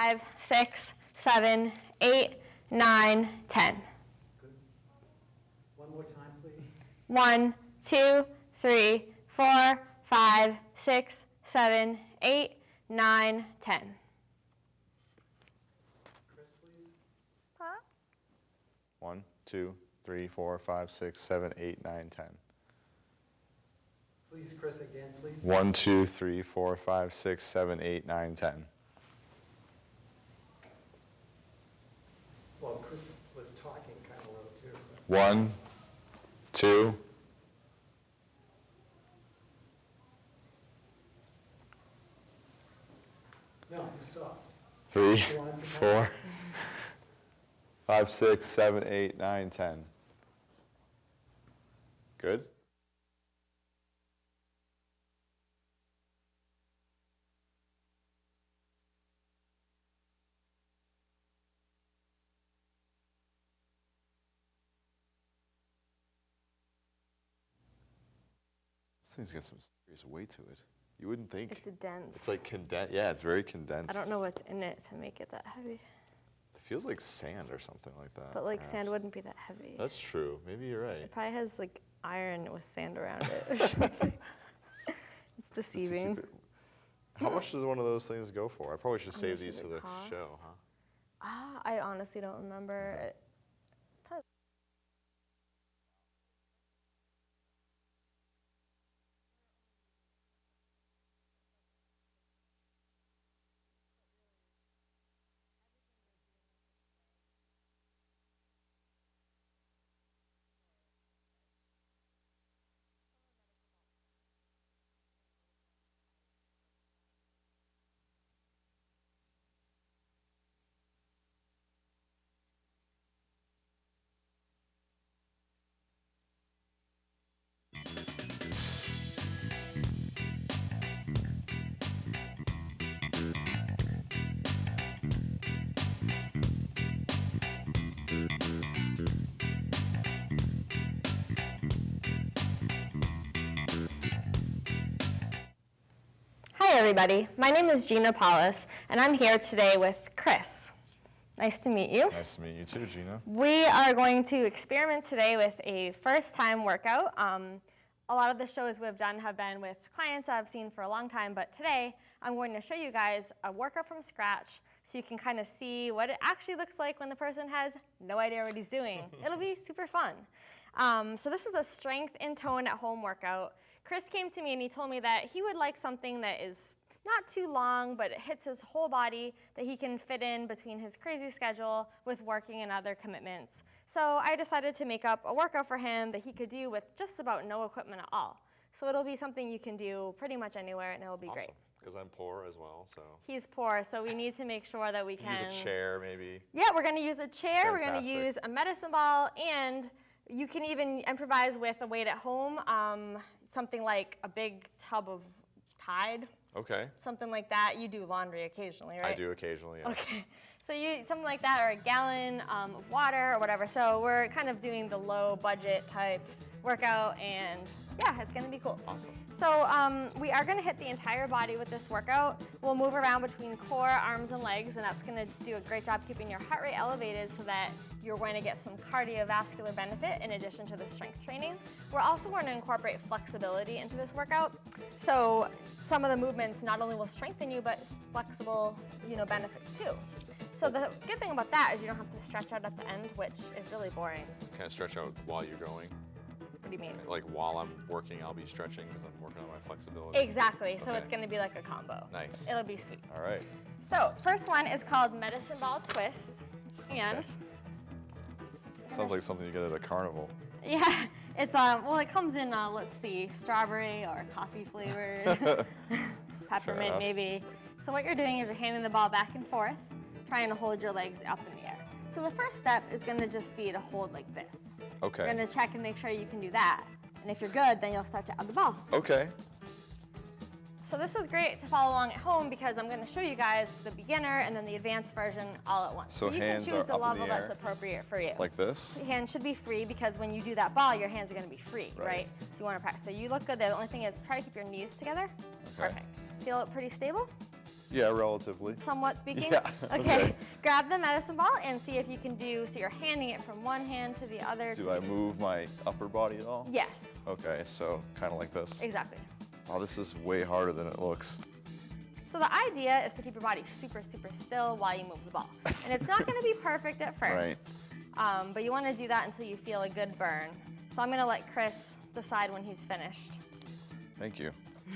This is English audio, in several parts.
5, 6, 7, 8, 9, 10. Good. One more time, please. 1, 2, 3, 4, 5, 6, 7, 8, 9, 10. Chris, please. 1, 2, 3, 4, 5, 6, 7, 8, 9, 10. Please, Chris, again, please. 1, 2, 3, 4, 5, 6, 7, 8, 9, 10. Well, Chris was talking kind of low, too. 1, 2. No, he stopped. 3, Go on to 4, 5, 6, 7, 8, 9, 10. Good? This thing's got some serious weight to it. You wouldn't think. It's dense. It's like condensed. Yeah, it's very condensed. I don't know what's in it to make it that heavy. It feels like sand or something like that. But like perhaps. sand wouldn't be that heavy. That's true. Maybe you're right. It probably has like iron with sand around it or something. It's deceiving. How much does one of those things go for? I probably should How save much these does to it the cost? show, huh? I honestly don't remember. Hi everybody, my name is Gina Paulus, and I'm here today with Chris. Nice to meet you. Nice to meet you too, Gina. We are going to experiment today with a first-time workout. A lot of the shows we've done have been with clients I've seen for a long time, but today I'm going to show you guys a workout from scratch so you can kind of see what it actually looks like when the person has no idea what he's doing. It'll be super fun. So this is a strength and tone at home workout. Chris came to me and he told me that he would like something that is not too long, but it hits his whole body, that he can fit in between his crazy schedule with working and other commitments. So I decided to make up a workout for him that he could do with just about no equipment at all. So it'll be something you can do pretty much anywhere, and it'll be great. Because I'm poor as well, so. He's poor, so we need to make sure that we can use a chair, maybe. Yeah, we're going to use a chair. Fantastic. We're going to use a medicine ball, and you can even improvise with a weight at home. Something like a big tub of Tide. Okay. Something like that. You do laundry occasionally, right? I do occasionally, yes. Okay. So something like that, or a gallon of water or whatever. So we're kind of doing the low budget type workout, and yeah, it's gonna be cool. Awesome. So we are gonna hit the entire body with this workout. We'll move around between core, arms, and legs, and that's gonna do a great job keeping your heart rate elevated so that you're going to get some cardiovascular benefit in addition to the strength training. We're also going to incorporate flexibility into this workout. So some of the movements not only will strengthen you, but flexible, benefits too. So the good thing about that is you don't have to stretch out at the end, which is really boring. Can I stretch out while you're going? What do you mean? Like while I'm working, I'll be stretching because I'm working on my flexibility. Exactly. So Okay. it's going to be like a combo. Nice. It'll be sweet. All right. So first one is called medicine ball twists, and Sounds like something you get at a carnival. yeah, it's well, it comes in let's see, strawberry or coffee flavored, peppermint maybe. So what you're doing is you're handing the ball back and forth, trying to hold your legs up in the air. So the first step is going to just be to hold like this. Okay. You're going to check and make sure you can do that. And if you're good, then you'll start to add the ball. Okay. So this is great to follow along at home because I'm going to show you guys the beginner and then the advanced version all at once. So you can hands choose are the up in the level that's air? appropriate for you. Like this? Your hands should be free because when you do that ball, your hands are going to be free, Right. right? So you want to practice. So you look good there. The only thing is try to keep your knees together. Okay. Perfect. Feel it pretty stable? Yeah, relatively. Somewhat speaking? Yeah, okay. Grab the medicine ball and see if you can do, so you're handing it from one hand to the other. Do I move my upper body at all? Yes. Okay, so kind of like this. Exactly. Oh, this is way harder than it looks. So the idea is to keep your body super, super still while you move the ball. And it's not going to be perfect at first, but you want to do that until you feel a good burn. So I'm going to let Chris decide when he's finished. Thank you.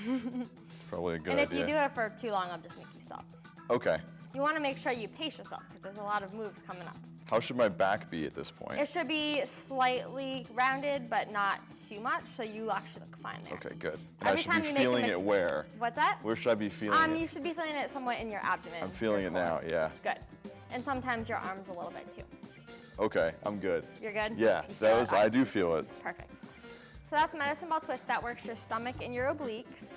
It's probably a good And idea. if you do it for too long, I'll just make you stop. Okay. You want to make sure you pace yourself because there's a lot of moves coming up. How should my back be at this point? It should be slightly rounded, but not too much, so you actually look fine there. Okay, good. And Every I should time be you make a feeling it where? What's that? Where should I be feeling You it? should be feeling it somewhat in your abdomen. I'm feeling it now, yeah. Good. And sometimes your arms a little bit too. Okay, I'm good. You're good? Yeah, You feel it? I do feel it. Perfect. So that's medicine ball twist. That works your stomach and your obliques.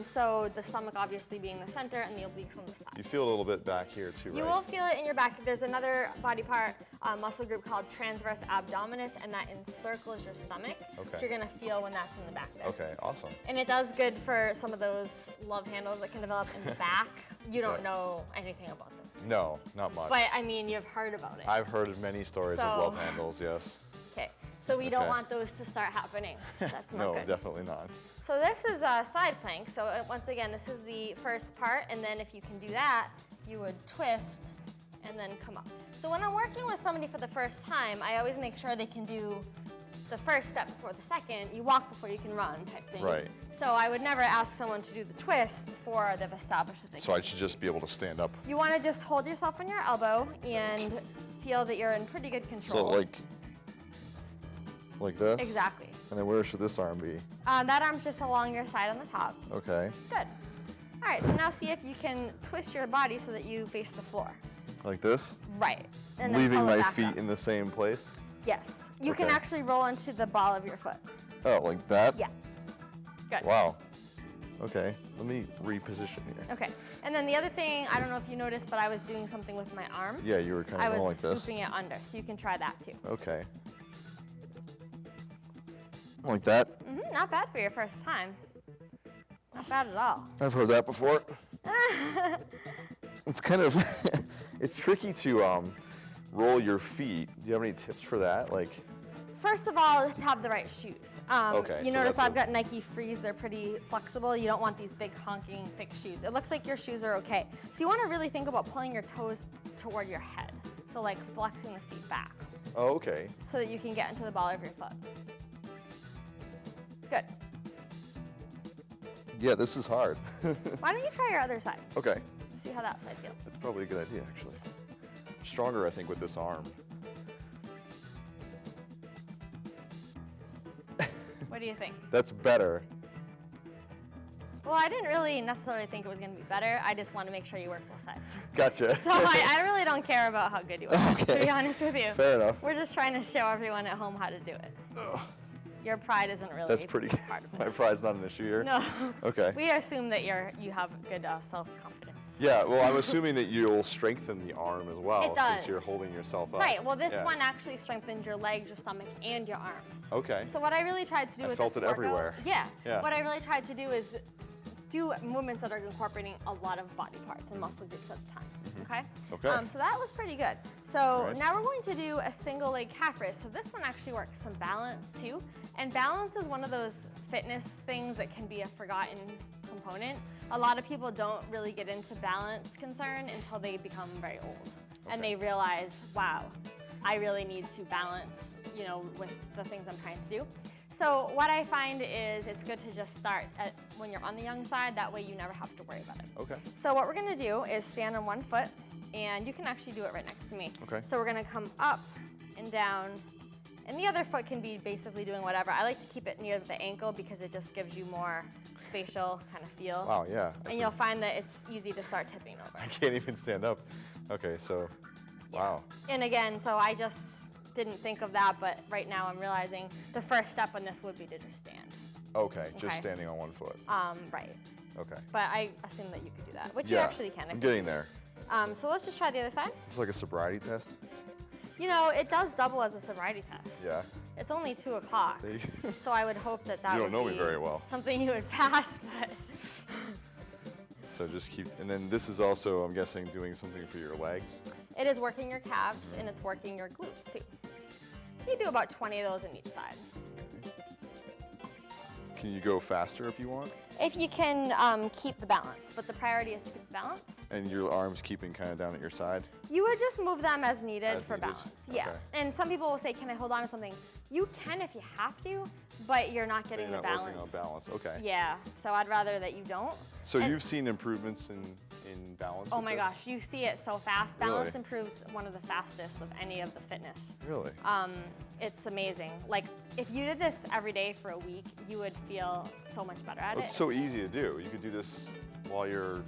So the stomach obviously being the center and the obliques on the side. You feel a little bit back here too, right? You will feel it in your back. There's another body part, muscle group called transverse abdominis, and that encircles your stomach. Okay. So you're gonna feel when that's in the back there. Okay, awesome. And it does good for some of those love handles that can develop in the back. You don't Yeah. know anything about those. No, not much. But I mean, you've heard about it. I've heard of many stories of So- love handles, yes. Okay. So we don't Okay. want those to start happening. That's not No, good. definitely not. So this is a side plank. So once again, this is the first part, and then if you can do that, you would twist and then come up. So when I'm working with somebody for the first time, I always make sure they can do the first step before the second. You walk before you can run type thing. Right. So I would never ask someone to do the twist before they've established that they So can. I should just be able to stand up. You want to just hold yourself on your elbow and feel that you're in pretty good So control. like this? Exactly. And then where should this arm be? That arm's just along your side on the top. Okay. Good. All right, so now see if you can twist your body so that you face the floor. Like this? Right. And then Leaving pull it my back feet up. in the same place? Yes. You can Okay. actually roll into the ball of your foot. Oh, like that? Yeah. Good. Wow. Okay, let me reposition here. Okay. And then the other thing, I don't know if you noticed, but I was doing something with my arm. Yeah, you were kind I of going was like this. scooping it under, so you can try that too. Okay. Like that? Not bad for your first time. Not bad at all. I've heard that before. It's kind of, it's tricky to roll your feet. Do you have any tips for that? Like, First of all, have the right shoes. Okay, You so notice that's I've got Nike Frees. They're pretty flexible. You don't want these big honking thick shoes. It looks like your shoes are okay. So you want to really think about pulling your toes toward your head. So like flexing the feet back oh, okay. so that you can get into the ball of your foot. Good. Yeah, this is hard. Why don't you try your other side? Okay, See how that side feels. that's probably a good idea, actually. Stronger, I think, with this arm. What do you think? That's better. Well, I didn't really necessarily think it was going to be better. I just want to make sure you work both sides. Gotcha. So I really don't care about how good you are, to Okay. be honest with you. Fair enough. We're just trying to show everyone at home how to do it. Your pride isn't really That's pretty. part of My this. pride's not an issue here. No. Okay. We assume that you have good self-confidence. Yeah, well, I'm assuming that you'll strengthen the arm as well, It does. since you're holding yourself up. Right. Well, this Yeah. one actually strengthens your legs, your stomach, and your arms. Okay. So what I really tried to do I with felt this it workout- everywhere. Yeah. Yeah. What I really tried to do is do movements that are incorporating a lot of body parts and muscle groups at the time. Okay. Okay. So that was pretty good. So Alright. now we're going to do a single leg calf raise. So this one actually works some balance too. And balance is one of those fitness things that can be a forgotten component. A lot of people don't really get into balance concern until they become very old. And Okay. they realize, wow, I really need to balance, you know, with the things I'm trying to do. So what I find is it's good to just start when you're on the young side. That way you never have to worry about it. Okay. So what we're gonna do is stand on one foot, and you can actually do it right next to me. Okay. So we're gonna come up and down, and the other foot can be basically doing whatever. I like to keep it near the ankle because it just gives you more spatial kind of feel. Wow, yeah. And you'll find that it's easy to start tipping over. I can't even stand up. Okay, so, wow. And again, so I just didn't think of that, but right now I'm realizing the first step on this would be to just stand. Okay, just Okay. standing on one foot. Right. Okay. But I assume that you could do that, which you Yeah, actually can. I'm if getting you there. So let's just try the other side. It's like a sobriety test. You know, it does double as a sobriety test. Yeah. It's only 2 o'clock, See? so I would hope that that You would don't know me be very well. something you would pass, but So So just keep, and then this is also, I'm guessing, doing something for your legs. It is working your calves and it's working your glutes too. You do about 20 of those on each side. Can you go faster if you want? If you can keep the balance, but the priority is to keep the balance. And your arms keeping kind of down at your side? You would just move them as needed As for needed? balance. Yeah. Okay. And some people will say, can I hold on to something? You can if you have to, but you're not getting You're the not balance. working on balance, okay. Yeah, so I'd rather that you don't. So And- you've seen improvements in balance Oh with my this? gosh, you see it so fast. Balance Really? improves one of the fastest of any of the fitness. Really? It's amazing. Like, if you did this every day for a week, you would feel so much better at it. It's so easy to do. You could do this while you're,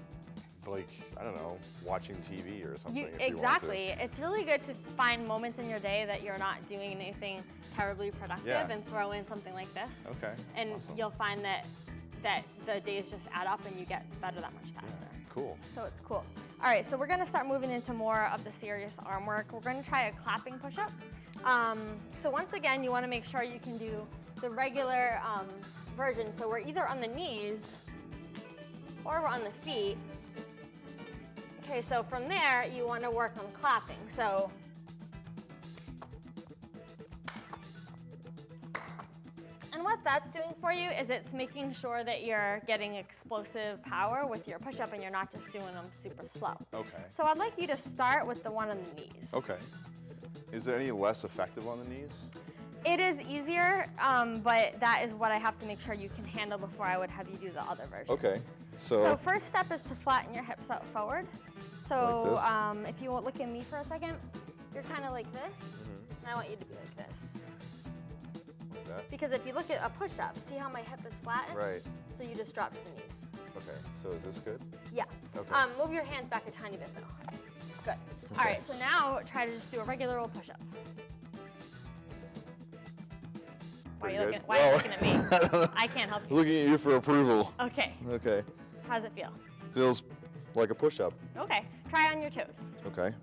like, I don't know, watching TV or something. if you want to. Exactly. It's really good to find moments in your day that you're not doing anything terribly productive Yeah. and throw in something like this. Okay. And awesome. you'll find that the days just add up and you get better that much faster. Cool. So it's cool. All right, so we're gonna start moving into more of the serious arm work. We're gonna try a clapping push-up. So once again, you wanna make sure you can do the regular version. So we're either on the knees or we're on the feet. Okay, so from there, you wanna work on clapping. So and what that's doing for you is it's making sure that you're getting explosive power with your push-up and you're not just doing them super slow. Okay. So I'd like you to start with the one on the knees. Okay. Is there any less effective on the knees? It is easier, but that is what I have to make sure you can handle before I would have you do the other version. Okay. So first step is to flatten your hips out forward. So Like if you will look at me for a second, you're kind of like this, and I want you to be like this. like that? Because if you look at a push-up, see how my hip is flattened? Right. So you just drop to the knees. Okay. So is this good? Yeah. Okay. Move your hands back a tiny bit though. Good. All Okay. right, so now try to just do a regular old push-up. Why are you Pretty looking, good? why are you Well, looking at me? I don't know. I can't help you. Looking at you for approval. Okay, Okay. how's it feel? Feels like a push-up. Okay, try on your toes. Okay.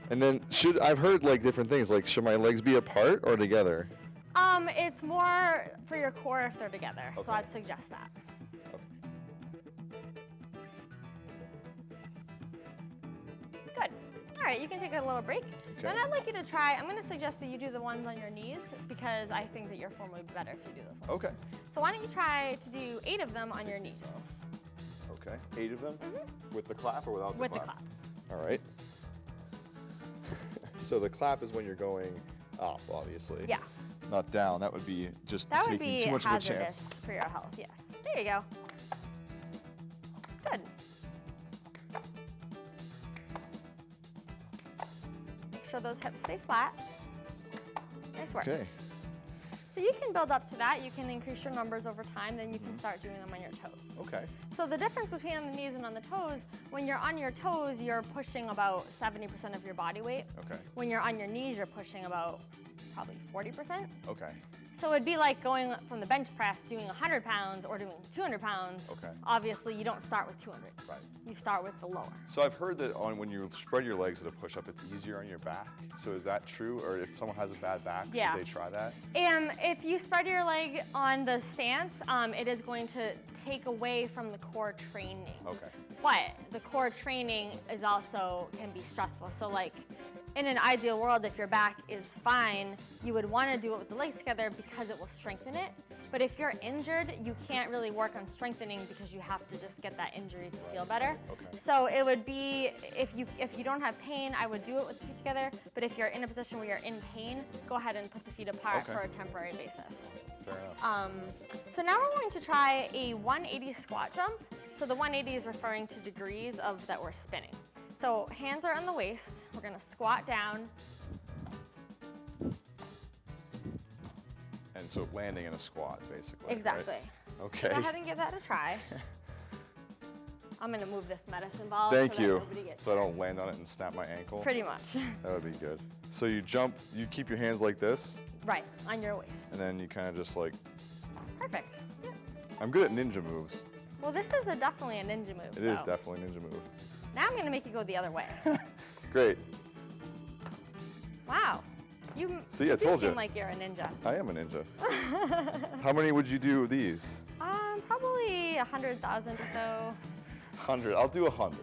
And then I've heard like different things, like should my legs be apart or together? It's more for your core if they're together, so Okay. I'd suggest that. Good. All right, you can take a little break. Okay. Then I'd like you to try, I'm gonna suggest that you do the ones on your knees because I think that your form would be better if you do those ones. Okay. So why don't you try to do 8 of them on your knees Okay. 8 of them? With the clap or without with the the clap? clap. All right. So the clap is when you're going up, obviously. Yeah, Not down. That would be just that would taking be too much of a hazardous chance. for your health, yes. There you go. Good. Make sure those hips stay flat. Nice work. Okay. So you can build up to that. You can increase your numbers over time, then you can start doing them on your toes. Okay. So the difference between on the knees and on the toes, when you're on your toes, you're pushing about 70% of your body weight. Okay. When you're on your knees, you're pushing about probably 40%. Okay. So it'd be like going from the bench press, doing 100 pounds or doing 200 pounds. Okay. Obviously, you don't start with 200. Right. You start with the lower. So I've heard that when you spread your legs at a push-up, it's easier on your back. So is that true? Or if someone has a bad back, Yeah. should they try that? And if you spread your leg on the stance, it is going to take away from the core training. Okay. But the core training is also can be stressful. So like in an ideal world, if your back is fine, you would want to do it with the legs together because it will strengthen it. But if you're injured, you can't really work on strengthening because you have to just get that injury to feel better. Okay. So it would be, if you don't have pain, I would do it with the feet together. But if you're in a position where you're in pain, go ahead and put the feet apart Okay. for a temporary basis. Fair enough. So now we're going to try a 180 squat jump. So the 180 is referring to degrees of that we're spinning. So hands are on the waist. We're gonna squat down. And so landing in a squat, basically. right? Exactly. Okay. Go ahead and give that a try. I'm gonna move this medicine ball Thank so you. that nobody gets So I don't land on it and snap my ankle. pretty much. That would be good. So you jump, you keep your hands like this, Right, on your waist. and then you kind of just like, Perfect. Yeah. I'm good at ninja moves. Well, this is definitely a ninja move. It is so. definitely a ninja move. Now I'm gonna make you go the other way. Great. Wow. You See, I do told seem you. like you're a ninja. I am a ninja. How many would you do of these? Probably 100,000 or so. 100. I'll do 100.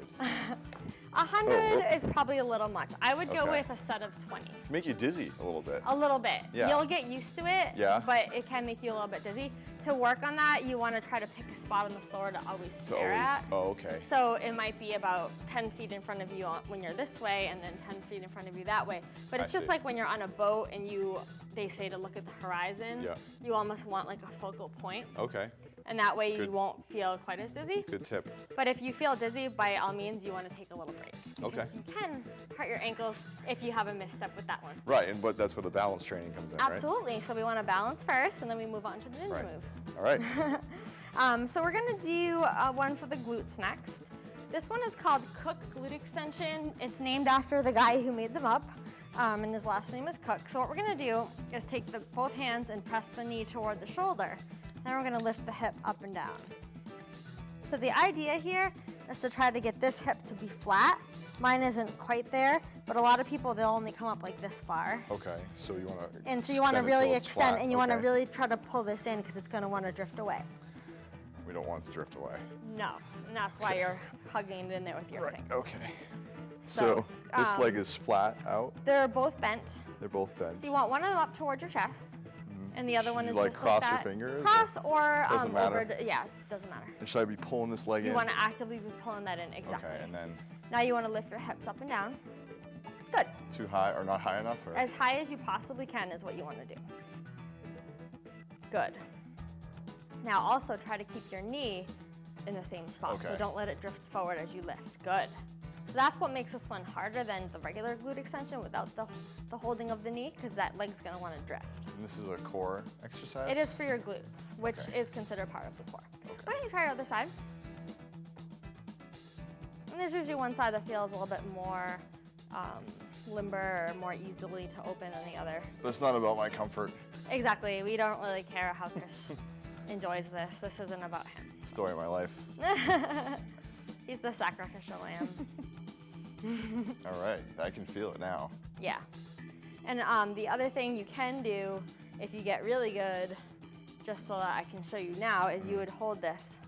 100 is probably a little much. I would go Okay. with a set of 20. Make you dizzy a little bit. A little bit. Yeah. You'll get used to it, Yeah. but it can make you a little bit dizzy. To work on that, you want to try to pick a spot on the floor to always stare at. Oh, okay. So it might be about 10 feet in front of you when you're this way, and then 10 feet in front of you that way. But it's I just see. like when you're on a boat and they say to look at the horizon. Yeah. You almost want like a focal point, Okay. and that way you Good. won't feel quite as dizzy. Good tip. But if you feel dizzy, by all means, you want to take a little break. Okay. Because you can hurt your ankles if you have a misstep with that one. Right, but that's where the balance training comes in, right? Absolutely. So we want to balance first, and then we move on to the ninja Right. move. All right. So we're gonna do one for the glutes next. This one is called Cook Glute Extension. It's named after the guy who made them up, and his last name is Cook. So what we're gonna do is take both hands and press the knee toward the shoulder. Then we're gonna lift the hip up and down. So the idea here is to try to get this hip to be flat. Mine isn't quite there, but a lot of people, they'll only come up like this far. Okay, so you want to And so you want to really extend, and you want to really try to pull this in because it's going to want to drift away. We don't want it to drift away. No, and that's why you're hugging it in there with your fingers. Okay. So, So this leg is flat out. They're both bent. They're both bent. So you want one of them up towards your chest, and the other one You is like just cross like your that. fingers, Cross or Doesn't matter? over. Yes, doesn't matter. And should I be pulling this leg You in? want to actively be pulling that in, exactly. Okay, and then Now you want to lift your hips up and down. Good. too high or not high enough? Or? As high as you possibly can is what you want to do. Good. Now also try to keep your knee in the same spot, so Okay. don't let it drift forward as you lift. Good. So that's what makes this one harder than the regular glute extension without the holding of the knee, because that leg's going to want to drift. And this is a core exercise? It is for your glutes, which Okay. is considered part of the core. Why don't you try your other side? And there's usually one side that feels a little bit more limber or more easily to open than the other. But it's not about my comfort. Exactly. We don't really care how Chris enjoys this. This isn't about him. Story of my life. He's the sacrificial lamb. All right, I can feel it now. Yeah. And the other thing you can do if you get really good, just so that I can show you now, is you would hold this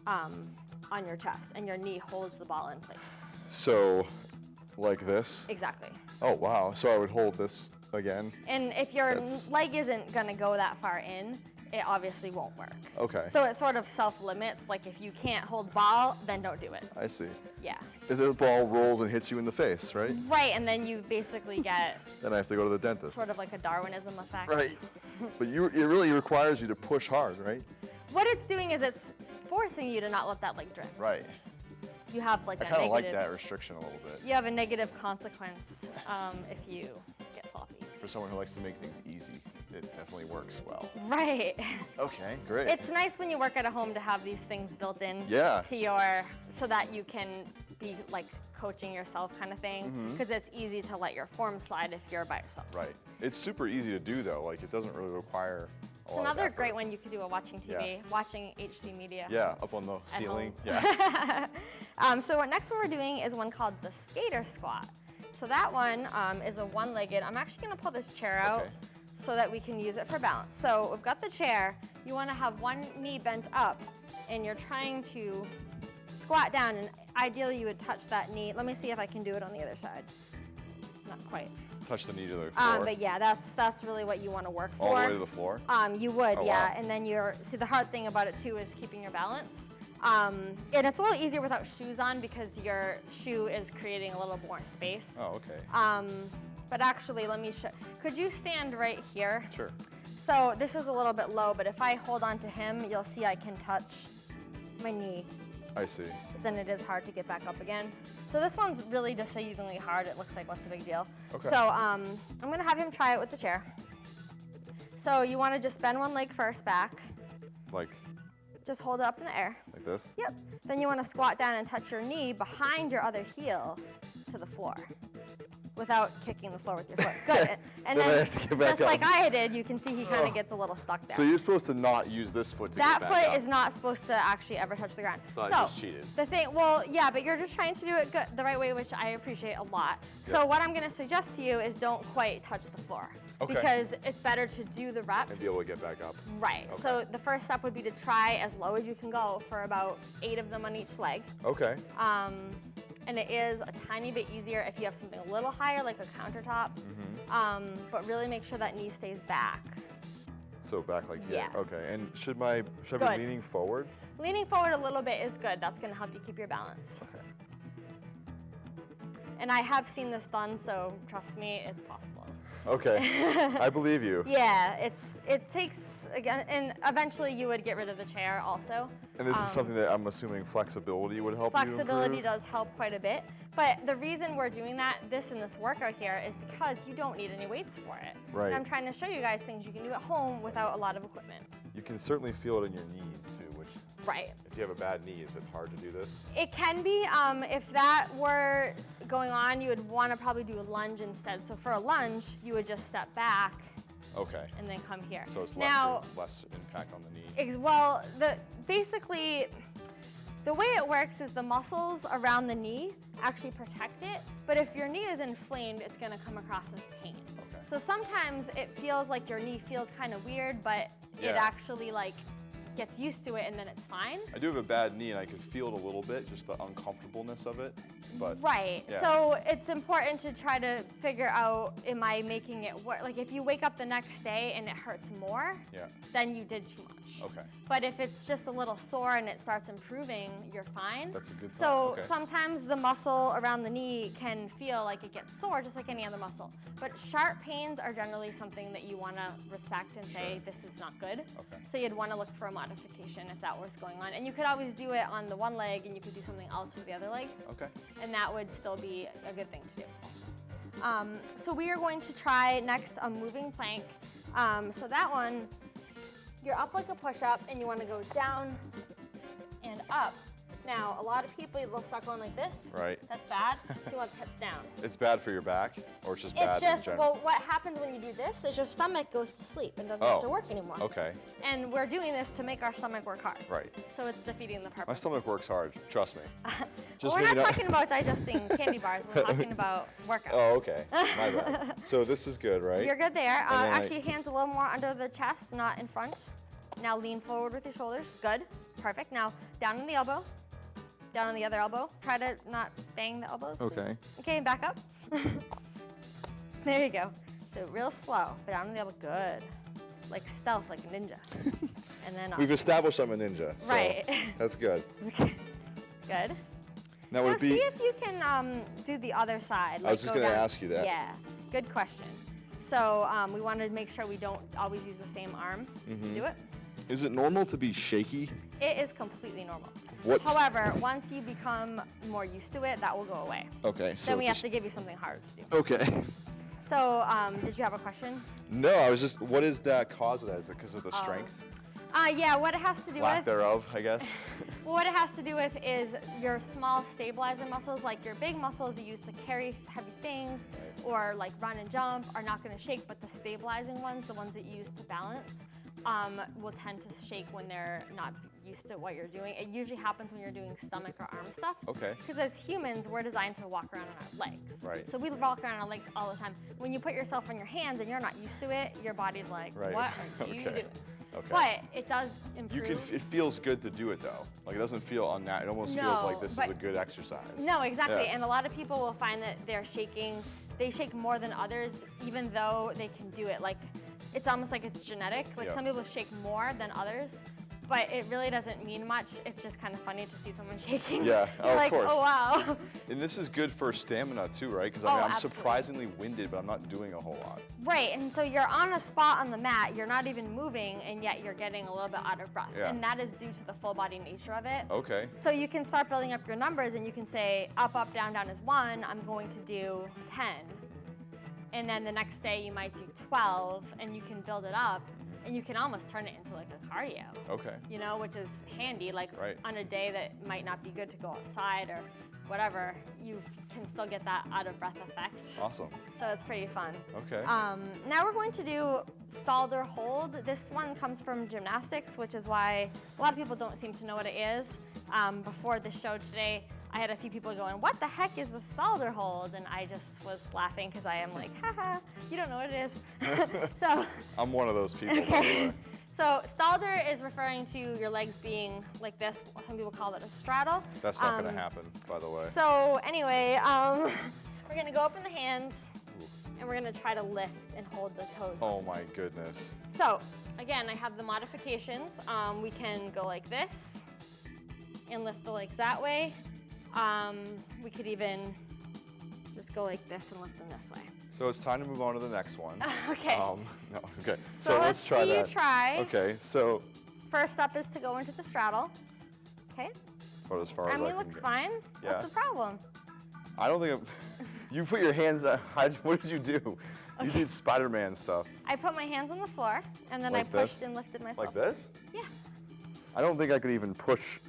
on your chest, and your knee holds the ball in place. So, like this? Exactly. Oh, wow. So I would hold this again? And if your That's- leg isn't going to go that far in, it obviously won't work. Okay. So it sort of self-limits. Like if you can't hold ball, then don't do it. I see. Yeah. If the ball rolls and hits you in the face, right? Right, and then you basically get Then I have to go to the dentist. sort of like a Darwinism effect. Right. But it really requires you to push hard, right? What it's doing is it's forcing you to not let that leg drift. Right. You have like I a kind of like negative. that restriction a little bit. You have a negative consequence if you get sloppy. For someone who likes to make things easy, it definitely works well. Right. Okay, great. It's nice when you work at a home to have these things built in Yeah. to your, so that you can be like coaching yourself kind of thing, because it's easy to let your form slide if you're by yourself. Right. It's super easy to do though. Like it doesn't really require a It's lot of another effort. great one you could do while watching TV, watching HD media. Yeah, up on the ceiling. home. Yeah. So what next one we're doing is one called the skater squat. So that one is a one-legged. I'm actually going to pull this chair out Okay. so that we can use it for balance. So we've got the chair. You want to have one knee bent up, and you're trying to squat down, and ideally you would touch that knee. Let me see if I can do it on the other side. Not quite. Touch the knee to the floor. But yeah, that's really what you want to work for. All the way to the floor. You would, Oh, yeah. wow. And then see, the hard thing about it too is keeping your balance. And it's a little easier without shoes on because your shoe is creating a little more space. Oh, okay. But actually, let me show. Could you stand right here? Sure. So this is a little bit low, but if I hold on to him, you'll see I can touch my knee. I see. But then it is hard to get back up again. So this one's really just amazingly hard. It looks like what's the big deal. Okay. So I'm gonna have him try it with the chair. So you wanna just bend one leg first back. Like Just hold it up in the air. this? Yep. Then you wanna squat down and touch your knee behind your other heel to the floor. without kicking the floor with your foot. Good. And Then I then, have to get back just like up. I did, you can see he kind of gets a little stuck there. So you're supposed to not use this foot to That get back foot up. is not supposed to actually ever touch the ground. So I just cheated. The thing, well, yeah, but you're just trying to do it the right way, which I appreciate a lot. So Yep. what I'm going to suggest to you is don't quite touch the floor. Okay. Because it's better to do the reps. And be able to get back up. Right. Okay. So the first step would be to try as low as you can go for about 8 of them on each leg. Okay. And it is a tiny bit easier if you have something a little higher, like a countertop. But really make sure that knee stays back. So back like here. Yeah. Okay. And should I be Good. leaning forward? Leaning forward a little bit is good. That's going to help you keep your balance. Okay. And I have seen this done, so trust me, it's possible. Okay. I believe you. Yeah, it takes, again, and eventually you would get rid of the chair also. And this is something that I'm assuming flexibility would help Flexibility you improve? does help quite a bit. But the reason we're doing that, in this workout here, is because you don't need any weights for it. Right. And I'm trying to show you guys things you can do at home without a lot of equipment. You can certainly feel it in your knees too, which Right. if you have a bad knee, is it hard to do this? It can be. If that were going on, you would want to probably do a lunge instead. So for a lunge, you would just step back Okay. and then come here. So it's now, less impact on the knee. well, basically, the way it works is the muscles around the knee actually protect it. But if your knee is inflamed, it's going to come across as pain. Okay. So sometimes it feels like your knee feels kind of weird, but it Yeah. actually gets used to it and then it's fine. I do have a bad knee and I can feel it a little bit, just the uncomfortableness of it. But Right. yeah. So it's important to try to figure out, am I making it work? Like if you wake up the next day and it hurts more, Yeah. then you did too much. Okay. But if it's just a little sore and it starts improving, you're fine. That's a good So thought. Okay. sometimes the muscle around the knee can feel like it gets sore, just like any other muscle. But sharp pains are generally something that you want to respect and say, this is not good. Okay. So you'd want to look for a modification if that was going on. And you could always do it on the one leg and you could do something else with the other leg. Okay. And that would still be a good thing to do. So we are going to try next a moving plank. So that one, you're up like a push-up and you want to go down and up. Now, a lot of people, they'll start going like this. Right. That's bad, so you want the hips down. It's bad for your back, or it's just bad It's just, in general? well, what happens when you do this is your stomach goes to sleep and doesn't have to work anymore. Okay. And we're doing this to make our stomach work hard. Right. So it's defeating the purpose. My stomach works hard, trust me. Well, we're maybe not talking about digesting candy bars, we're talking about workout. Oh, okay. My bad. So this is good, right? You're good there. And then Actually, hands a little more under the chest, not in front. Now lean forward with your shoulders. Good. Perfect. Now down on the elbow. Down on the other elbow. Try to not bang the elbows. Please. Okay. Okay, and back up. There you go. So real slow, but down on the elbow. Good. Like stealth, like a ninja. And then We've up. established I'm a ninja, so Right. that's good. Okay. Good. Now Now would it be? see if you can do the other side. I was like just go gonna down. ask you that. Yeah. Good question. So we want to make sure we don't always use the same arm Mm-hmm. to do it. Is it normal to be shaky? It is completely normal. What's- However, once you become more used to it, that will go away. Okay, so Then we it's have to give you something harder to do. Okay. So, did you have a question? No, I was just. What is that cause of that? Is it because of the strength? Yeah, what it has to do Lack with, thereof, I guess. well, what it has to do with is your small stabilizer muscles, like your big muscles you use to carry heavy things or like run and jump, are not going to shake, but the stabilizing ones, the ones that you use to balance, will tend to shake when they're not used to what you're doing. It usually happens when you're doing stomach or arm stuff. Okay. Because as humans, we're designed to walk around on our legs. Right. So we walk around on our legs all the time. When you put yourself on your hands and you're not used to it, your body's like, Right. what are you Okay. doing? Okay. But it does You improve. can. It feels good to do it though. Like it doesn't feel unnatural. It almost feels No, like this is but- a good exercise. No, exactly. Yeah. And a lot of people will find that they're shaking. They shake more than others, even though they can do it. Like, it's almost like it's genetic. Like Yeah. some people shake more than others, but it really doesn't mean much. It's just kind of funny to see someone shaking. Yeah, You're of like, course. oh wow. And this is good for stamina too, right? Because Oh, I mean, I'm absolutely. surprisingly winded, but I'm not doing a whole lot. Right, and so you're on a spot on the mat, you're not even moving, and yet you're getting a little bit out of breath. Yeah. And that is due to the full body nature of it. Okay. So you can start building up your numbers and you can say up, up, down, down is 1, I'm going to do 10. And then the next day you might do 12 and you can build it up and you can almost turn it into like a cardio. Okay. You know, which is handy, like Right. on a day that might not be good to go outside or whatever, you can still get that out of breath effect. Awesome. So it's pretty fun. Okay. Now we're going to do Stalder hold. This one comes from gymnastics, which is why a lot of people don't seem to know what it is. Before the show today, I had a few people going, what the heck is the Stalder hold? And I just was laughing because I am like, haha, you don't know what it is. So I'm one of those people. okay. By the way. So Stalder is referring to your legs being like this. Some people call it a straddle. That's not going to happen, by the way. So anyway, we're gonna go up in the hands, and we're gonna try to lift and hold the toes. Oh my goodness. So again, I have the modifications. We can go like this and lift the legs that way. We could even just go like this and lift them this way. So it's time to move on to the next one. Okay. No, okay. So let's try see that. you try. Okay, so. First up is to go into the straddle. Okay. But as far I as mean, I it can looks go. fine. Yeah. What's the problem? I don't think you put your hands out. What did you do? You did Spider-Man stuff. I put my hands on the floor, and then Like I pushed this? and lifted myself. Like this? Yeah. I don't think I could even push.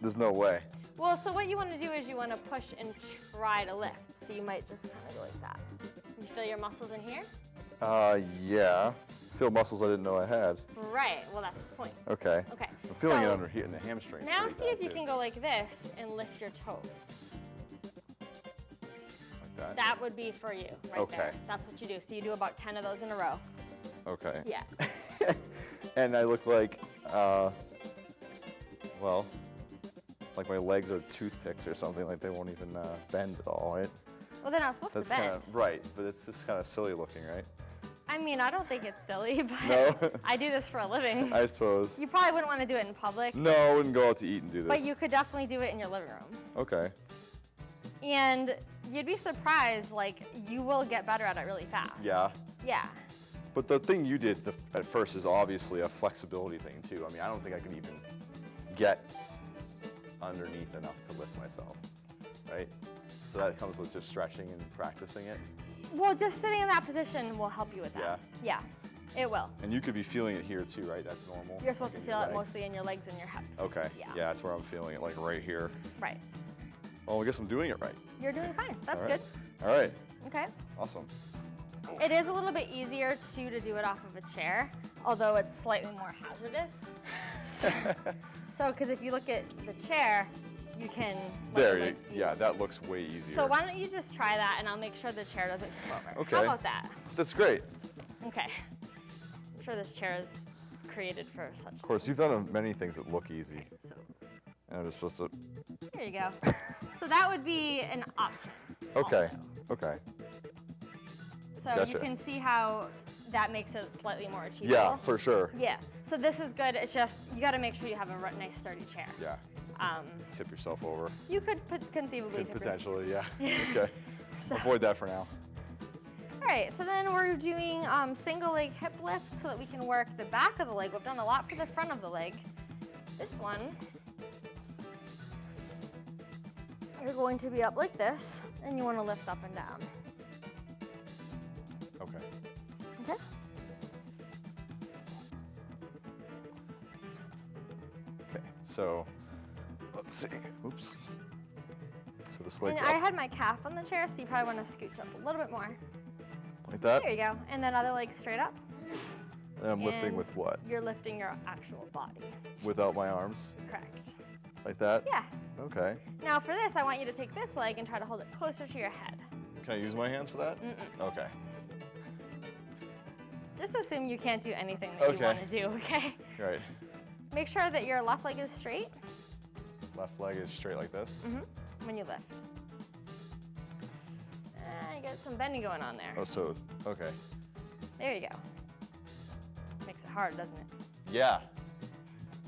There's no way. Well, so what you want to do is you want to push and try to lift. So you might just kind of go like that. You feel your muscles in here? Yeah. Feel muscles I didn't know I had. Right. Well, that's the point. Okay. Okay. I'm feeling so it under here in the hamstrings. now pretty see bad, if you too. can go like this and lift your toes. Like that? That would be for you right Okay. there. That's what you do. So you do about 10 of those in a row. Okay. Yeah. And I look like, well, like my legs are toothpicks or something. Like they won't even bend at all, right? Well, they're not supposed That's to bend. kind of right, but it's just kind of silly looking, right? I mean, I don't think it's silly, but No. I do this for a living. I suppose. You probably wouldn't want to do it in public, No, I wouldn't go out to eat and do this. but you could definitely do it in your living room. Okay. And you'd be surprised, like, you will get better at it really fast. Yeah. Yeah. But the thing you did at first is obviously a flexibility thing too. I mean, I don't think I could even get underneath enough to lift myself, right? So that comes with just stretching and practicing it. Well, just sitting in that position will help you with that. Yeah. Yeah, it will. And you could be feeling it here too, right? That's normal. You're supposed to in feel your it legs. mostly in your legs and your hips. Okay. Yeah. Yeah, that's where I'm feeling it, like right here. Right. Well, I guess I'm doing it right. You're doing fine. That's All good. right. All right. Okay. Awesome. It is a little bit easier too to do it off of a chair, although it's slightly more hazardous. So, because if you look at the chair, you can. let your There you. legs be- Yeah, that looks way easier. So why don't you just try that, and I'll make sure the chair doesn't tip over. Okay. How about that? That's great. Okay. I'm sure this chair is created for such. Of course, you've done many things that look easy, So and I'm just supposed to. there you go. So that would be an option. Okay. also. Okay. So Gotcha. you can see how that makes it slightly more achievable. Yeah, for sure. Yeah. So this is good. It's just you got to make sure you have a nice sturdy chair. Yeah. Tip yourself over. You could conceivably. Could tip your- potentially, yeah. Okay. So- Avoid that for now. All right. So then we're doing single leg hip lift so that we can work the back of the leg. We've done a lot for the front of the leg. This one, you're going to be up like this, and you want to lift up and down. Okay. Okay. Okay. So, let's see. Oops. So this leg's And I up had my calf on the chair, so you probably want to scooch up a little bit more. like that. There you go. And then other leg straight up. And I'm lifting And with what? You're lifting your actual body. Without my arms? Correct. Like that? Yeah. Okay. Now for this, I want you to take this leg and try to hold it closer to your head. Can I use my hands for that? Okay. Just assume you can't do anything that you Okay. want to do, okay? Right. Make sure that your left leg is straight Left leg is straight like this. when you lift. You got some bending going on there. Oh, so, okay. There you go. Makes it hard, doesn't it? Yeah.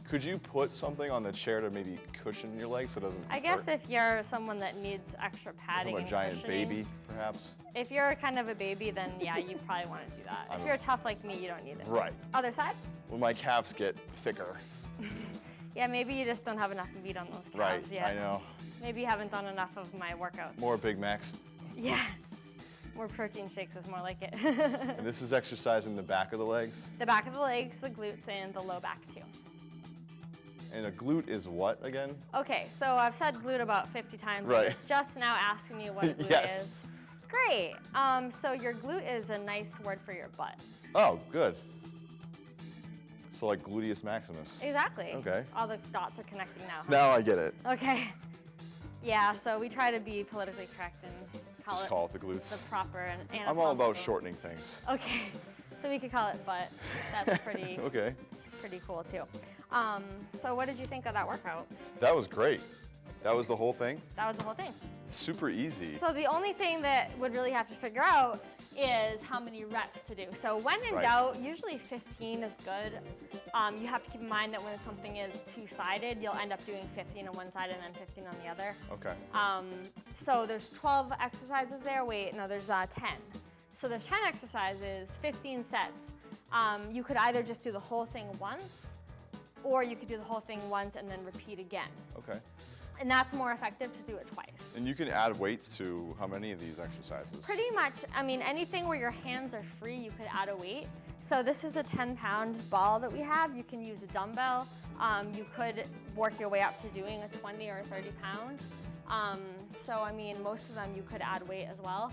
Could you put something on the chair to maybe cushion your leg so it doesn't I guess hurt? if you're someone that needs extra padding I'm a and giant cushioning, baby, perhaps? If you're kind of a baby, then yeah, you probably want to do that. If you're tough like me, you don't need it. Right. Other side? When my calves get thicker. Yeah, maybe you just don't have enough meat on those calves Right, yet. I know. Maybe you haven't done enough of my workouts. More Big Macs. Yeah. More protein shakes is more like it. And this is exercising the back of the legs. The back of the legs, the glutes, and the low back too. And a glute is what again? Okay, so I've said glute about 50 times. Right. You're just now asking me what a glute Yes. is. Great. So your glute is a nice word for your butt. Oh, good. So like gluteus maximus. Exactly. Okay. All the dots are connecting now. Huh? Now I get it. Okay. Yeah, so we try to be politically correct and Just call it the glutes. the proper and I'm all about anatomical. shortening things. Okay, so we could call it butt. That's pretty Okay. pretty cool too. So what did you think of that workout? That was great. That was the whole thing. That was the whole thing. Super easy. So the only thing that would really have to figure out is how many reps to do. So when in Right. doubt, usually 15 is good. You have to keep in mind that when something is two-sided, you'll end up doing 15 on one side and then 15 on the other. Okay. So there's 12 exercises there. Wait, no, there's 10. So there's 10 exercises, 15 sets. You could either just do the whole thing once, or you could do the whole thing once and then repeat again. Okay. And that's more effective to do it twice. And you can add weights to how many of these exercises? Pretty much, I mean, anything where your hands are free, you could add a weight. So this is a 10-pound ball that we have. You can use a dumbbell. You could work your way up to doing a 20 or a 30 pound. So I mean, most of them you could add weight as well.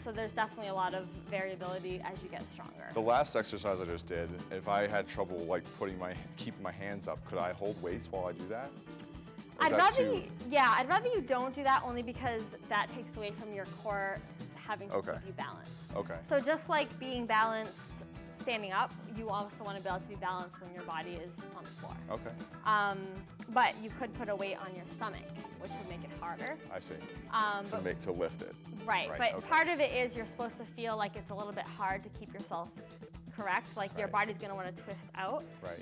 So there's definitely a lot of variability as you get stronger. The last exercise I just did, if I had trouble like keeping my hands up, could I hold weights while I do that? Or is that too- I'd rather you don't do that only because that takes away from your core having to Okay. keep you balanced. Okay. So just like being balanced standing up, you also want to be able to be balanced when your body is on the floor. Okay. But you could put a weight on your stomach, which would make it harder. I see. But To lift it. Right, Right, but okay. part of it is you're supposed to feel like it's a little bit hard to keep yourself correct, like your Right. body's gonna wanna twist out. Right.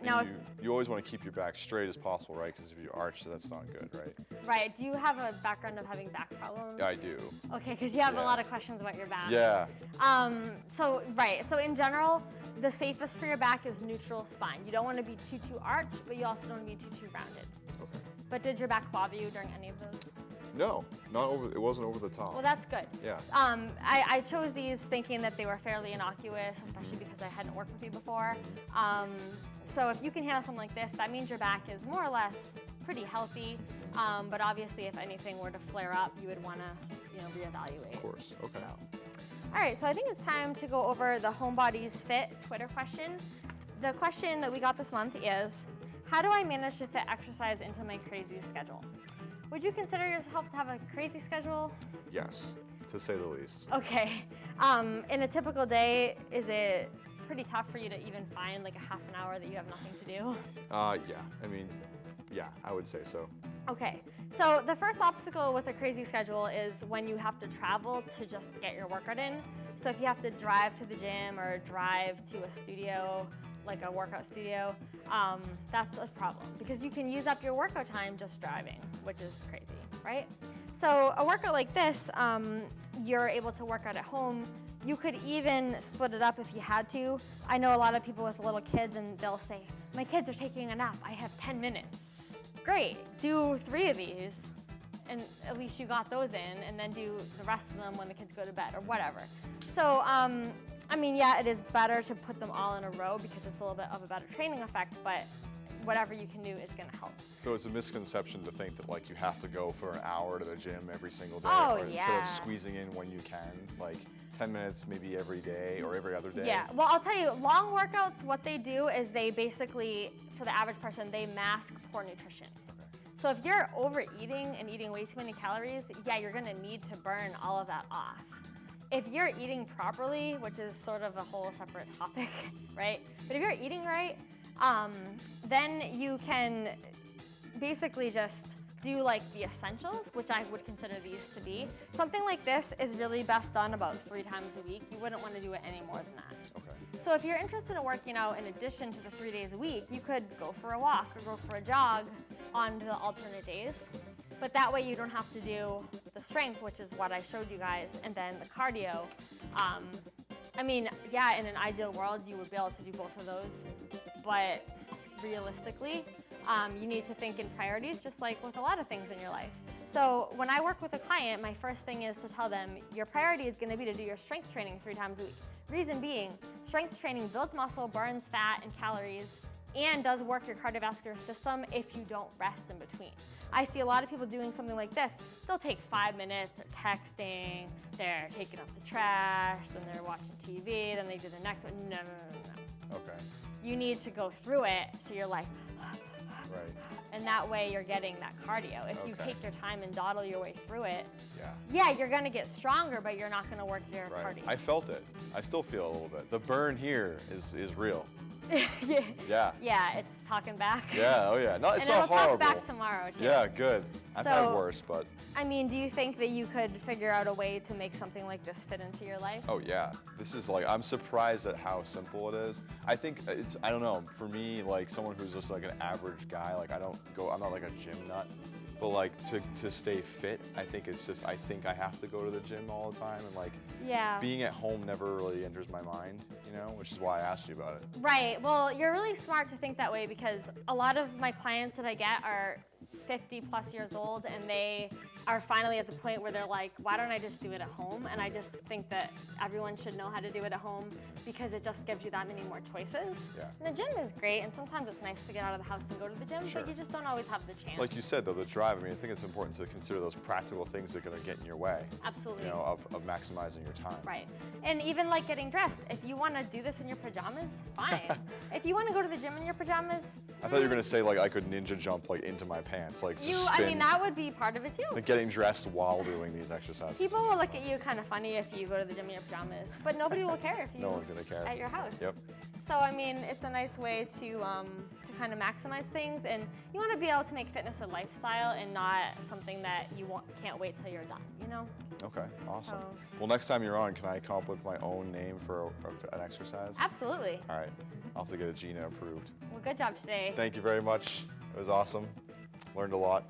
Now, And you always want to keep your back straight as possible, right? Because if you arch, that's not good, right? right, do you have a background of having back problems? Yeah, I do. Okay, because you have a Yeah. lot of questions about your back. Yeah. So in general, the safest for your back is neutral spine. You don't wanna be too arched, but you also don't wanna be too rounded. Okay. But did your back bother you during any of those? No, not over. It wasn't over the top. Well, that's good. Yeah. I chose these thinking that they were fairly innocuous, especially because I hadn't worked with you before. So if you can handle something like this, that means your back is more or less pretty healthy. But obviously, if anything were to flare up, you would want to, reevaluate. Of course. Okay. So. All right, so I think it's time to go over the Homebodies Fit Twitter question. The question that we got this month is, how do I manage to fit exercise into my crazy schedule? Would you consider yourself to have a crazy schedule? Yes, to say the least. Okay. In a typical day, is it pretty tough for you to even find like a half an hour that you have nothing to do? Yeah. I mean, yeah, I would say so. Okay. So the first obstacle with a crazy schedule is when you have to travel to just get your workout in. So if you have to drive to the gym or drive to a studio, like a workout studio, that's a problem because you can use up your workout time just driving, which is crazy, right? So a workout like this, you're able to work out at home. You could even split it up if you had to. I know a lot of people with little kids and they'll say, my kids are taking a nap, I have 10 minutes. Great, do 3 of these and at least you got those in, and then do the rest of them when the kids go to bed or whatever. So, I mean, yeah, it is better to put them all in a row because it's a little bit of a better training effect, but whatever you can do is gonna help. So it's a misconception to think that like you have to go for an hour to the gym every single day, Oh, or instead yeah. of squeezing in when you can, like 10 minutes maybe every day or every other day. Yeah, well, I'll tell you, long workouts, what they do is they basically, for the average person, they mask poor nutrition. So if you're overeating and eating way too many calories, yeah, you're gonna need to burn all of that off. If you're eating properly, which is sort of a whole separate topic, right? But if you're eating right, then you can basically just do like the essentials, which I would consider these to be. Something like this is really best done about 3 times a week. You wouldn't want to do it any more than that. Okay. So if you're interested in working out in addition to the 3 days a week, you could go for a walk or go for a jog on the alternate days. But that way you don't have to do the strength, which is what I showed you guys, and then the cardio. I mean, yeah, in an ideal world, you would be able to do both of those. But realistically, you need to think in priorities, just like with a lot of things in your life. So when I work with a client, my first thing is to tell them, your priority is gonna be to do your strength training 3 times a week. Reason being, strength training builds muscle, burns fat and calories, and does work your cardiovascular system if you don't rest in between. I see a lot of people doing something like this. They'll take 5 minutes, they're texting, they're taking out the trash, then they're watching TV, then they do the next one. No, no, no, no. Okay. You need to go through it so you're like, Right. and that way you're getting that cardio. If you Okay. take your time and dawdle your way through it, Yeah. yeah, you're gonna get stronger, but you're not gonna work your Right. cardio. I felt it. I still feel a little bit. The burn here is real. yeah. Yeah. Yeah, it's talking back. Yeah. Oh yeah. No, it's and not it'll horrible. talk back tomorrow too. Yeah. Good. I've had So- worse, but I mean, do you think that you could figure out a way to make something like this fit into your life? oh yeah. This is like I'm surprised at how simple it is. I think I don't know. For me, like someone who's just like an average guy, like I'm not like a gym nut. But like to stay fit, I think I have to go to the gym all the time, and like Yeah. being at home never really enters my mind, which is why I asked you about it. Right. Well, you're really smart to think that way because a lot of my clients that I get are 50 plus years old and they are finally at the point where they're like, why don't I just do it at home? And I just think that everyone should know how to do it at home because it just gives you that many more choices. Yeah. And the gym is great, and sometimes it's nice to get out of the house and go to the gym, Sure. but you just don't always have the chance. Like you said though, the drive. I mean, I think it's important to consider those practical things that are going to get in your way. Absolutely. Of maximizing your time. Right. And even like getting dressed. If you want to do this in your pajamas, fine. If you want to go to the gym in your pajamas, I thought you were going to say like I could ninja jump like into my pants, like just I spin. mean, that would be part of it too. Like getting dressed while doing these exercises. People will look at you kind of funny if you go to the gym in your pajamas, but nobody will care if you No one's gonna care. at your house. Yep. So I mean, it's a nice way to kind of maximize things, and you want to be able to make fitness a lifestyle and not something that you can't wait till you're done. Okay. Awesome. So- Well, next time you're on, can I come up with my own name for an exercise? Absolutely. All right. I'll have to get a Gina approved. Well, good job today. Thank you very much. It was awesome. Learned a lot.